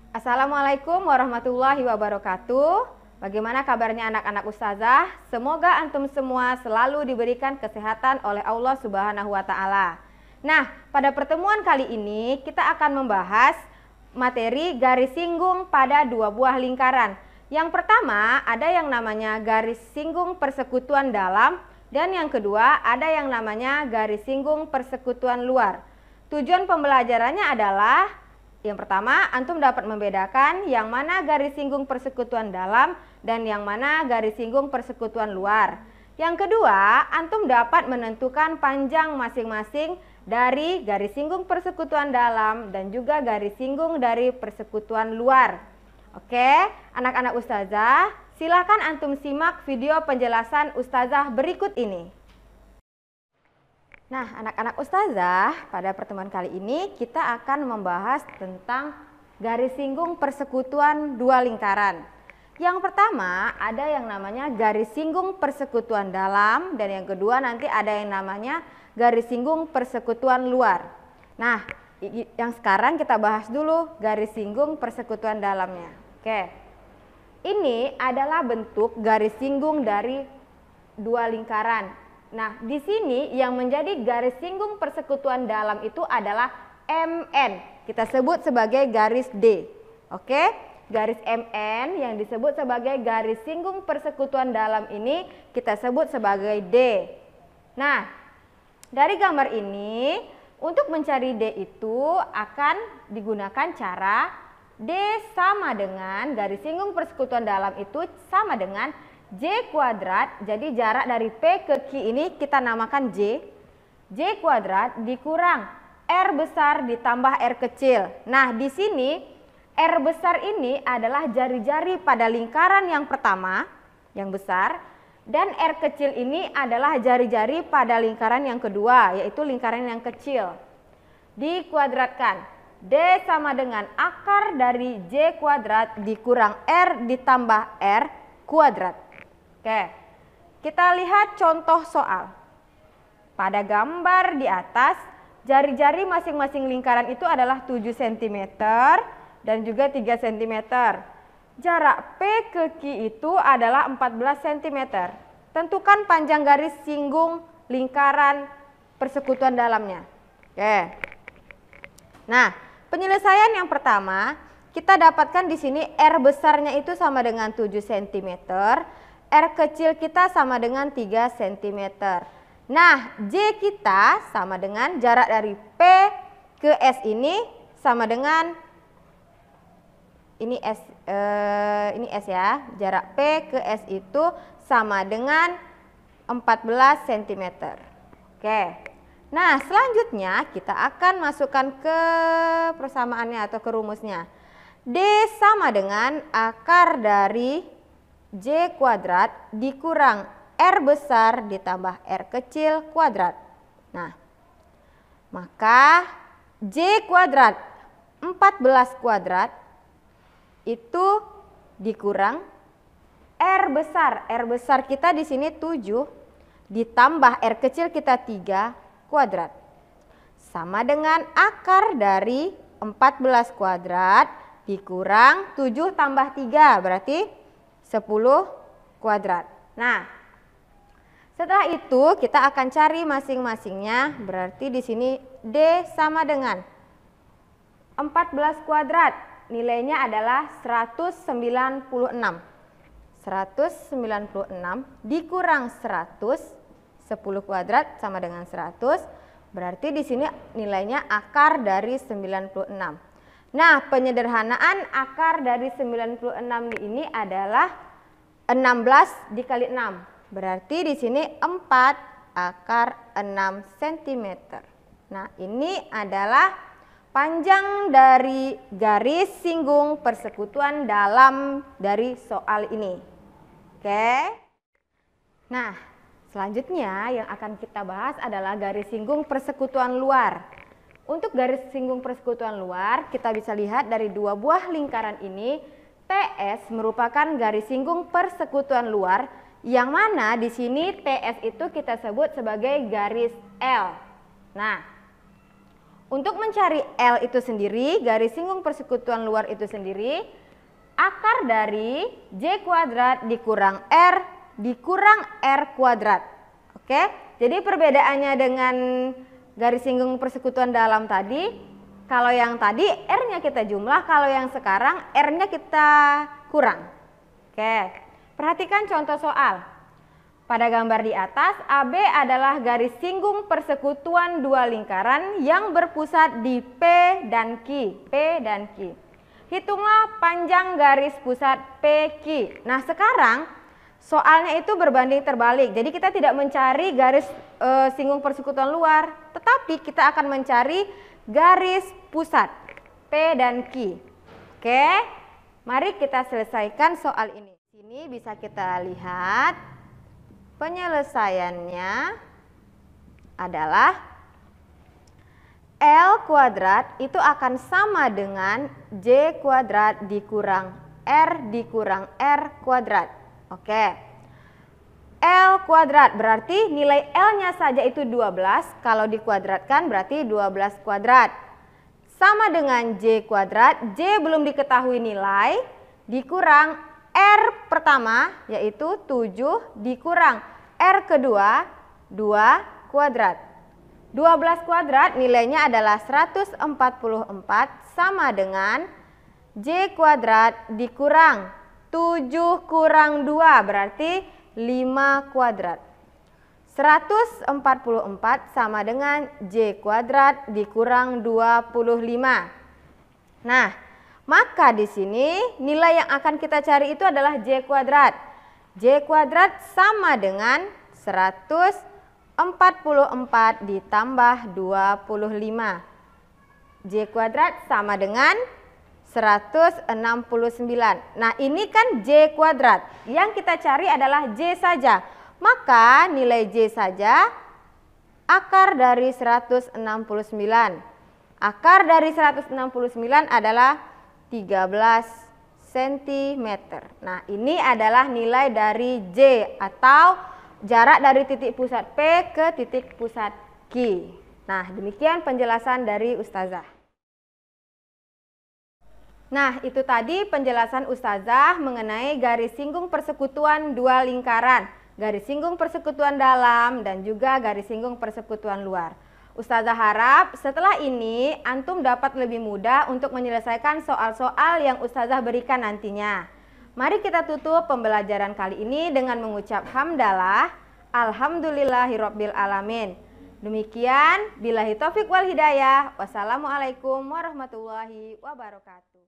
Assalamualaikum warahmatullahi wabarakatuh. Bagaimana kabarnya anak-anak ustazah? Semoga antum semua selalu diberikan kesehatan oleh Allah Subhanahu wa Ta'ala. Nah, pada pertemuan kali ini kita akan membahas materi garis singgung pada dua buah lingkaran. Yang pertama ada yang namanya garis singgung persekutuan dalam, dan yang kedua ada yang namanya garis singgung persekutuan luar. Tujuan pembelajarannya adalah yang pertama, antum dapat membedakan yang mana garis singgung persekutuan dalam dan yang mana garis singgung persekutuan luar. Yang kedua, antum dapat menentukan panjang masing-masing dari garis singgung persekutuan dalam dan juga garis singgung dari persekutuan luar. Oke, anak-anak ustazah, silakan antum simak video penjelasan ustazah berikut ini. Nah, anak-anak ustazah, pada pertemuan kali ini kita akan membahas tentang garis singgung persekutuan dua lingkaran. Yang pertama ada yang namanya garis singgung persekutuan dalam, dan yang kedua nanti ada yang namanya garis singgung persekutuan luar. Nah, yang sekarang kita bahas dulu garis singgung persekutuan dalamnya. Oke, ini adalah bentuk garis singgung dari dua lingkaran. Nah, di sini yang menjadi garis singgung persekutuan dalam itu adalah MN. Kita sebut sebagai garis D. Oke, garis MN yang disebut sebagai garis singgung persekutuan dalam ini kita sebut sebagai D. Nah, dari gambar ini untuk mencari D itu akan digunakan cara D sama dengan garis singgung persekutuan dalam itu sama dengan J kuadrat, jadi jarak dari P ke Q ini kita namakan J. J kuadrat dikurang R besar ditambah R kecil. Nah, di sini R besar ini adalah jari-jari pada lingkaran yang pertama, yang besar. Dan R kecil ini adalah jari-jari pada lingkaran yang kedua, yaitu lingkaran yang kecil. Dikuadratkan. D sama dengan akar dari J kuadrat dikurang R ditambah R kuadrat. Oke, kita lihat contoh soal. Pada gambar di atas, jari-jari masing-masing lingkaran itu adalah 7 cm dan juga 3 cm. Jarak P ke Q itu adalah 14 cm. Tentukan panjang garis singgung lingkaran persekutuan dalamnya. Oke. Nah, penyelesaian yang pertama, kita dapatkan di sini R besarnya itu sama dengan 7 cm. R kecil kita sama dengan 3 cm. Nah, J kita sama dengan jarak dari P ke S ini sama dengan ini S ya. Jarak P ke S itu sama dengan 14 cm. Oke. Nah, selanjutnya kita akan masukkan ke persamaannya atau ke rumusnya. D sama dengan akar dari J kuadrat dikurang R besar ditambah R kecil kuadrat. Nah, maka J kuadrat 14 kuadrat itu dikurang R besar. R besar kita di sini 7 ditambah R kecil kita 3 kuadrat. Sama dengan akar dari 14 kuadrat dikurang 7 tambah 3 berarti 10 kuadrat. Nah, setelah itu kita akan cari masing-masingnya. Berarti di sini D sama dengan 14 kuadrat. Nilainya adalah 196. 196 dikurang 100, 10 kuadrat sama dengan 100. Berarti di sini nilainya akar dari 96. Nah, penyederhanaan akar dari 96 ini adalah 16 dikali 6. Berarti di sini 4 akar 6 cm. Nah, ini adalah panjang dari garis singgung persekutuan dalam dari soal ini. Oke. Nah, selanjutnya yang akan kita bahas adalah garis singgung persekutuan luar. Untuk garis singgung persekutuan luar, kita bisa lihat dari dua buah lingkaran ini, TS merupakan garis singgung persekutuan luar, yang mana di sini TS itu kita sebut sebagai garis L. Nah, Untuk mencari L itu sendiri, garis singgung persekutuan luar itu sendiri, akar dari J kuadrat dikurang R kuadrat. Oke, jadi perbedaannya dengan garis singgung persekutuan dalam tadi, kalau yang tadi R-nya kita jumlah, kalau yang sekarang R-nya kita kurang. Oke, perhatikan contoh soal. Pada gambar di atas, AB adalah garis singgung persekutuan dua lingkaran yang berpusat di P dan Q. Hitunglah panjang garis pusat PQ. Nah, sekarang soalnya itu berbanding terbalik. Jadi kita tidak mencari garis singgung persekutuan luar, tetapi kita akan mencari garis pusat P dan Q. Oke, mari kita selesaikan soal ini. Sini bisa kita lihat penyelesaiannya adalah L kuadrat itu akan sama dengan J kuadrat dikurang R kuadrat. Oke. L kuadrat berarti nilai L-nya saja itu 12, kalau dikuadratkan berarti 12 kuadrat. Sama dengan J kuadrat, J belum diketahui nilai, dikurang R pertama yaitu 7 dikurang R kedua 2 kuadrat. 12 kuadrat nilainya adalah 144 sama dengan J kuadrat dikurang 7 kurang 2 berarti 5 kuadrat. 144 sama dengan J kuadrat dikurang 25. Nah, maka di sini nilai yang akan kita cari itu adalah J kuadrat. J kuadrat sama dengan 144 ditambah 25. J kuadrat sama dengan 169. Nah, ini kan J kuadrat. Yang kita cari adalah J saja. Maka nilai J saja akar dari 169. Akar dari 169 adalah 13 cm. Nah, ini adalah nilai dari J atau jarak dari titik pusat P ke titik pusat Q. Nah, demikian penjelasan dari Ustazah. Nah, itu tadi penjelasan Ustazah mengenai garis singgung persekutuan dua lingkaran, garis singgung persekutuan dalam dan juga garis singgung persekutuan luar. Ustazah harap setelah ini antum dapat lebih mudah untuk menyelesaikan soal-soal yang Ustazah berikan nantinya. Mari kita tutup pembelajaran kali ini dengan mengucap hamdalah, alhamdulillahirabbil alamin. Demikian, billahi taufik wal hidayah. Wassalamualaikum warahmatullahi wabarakatuh.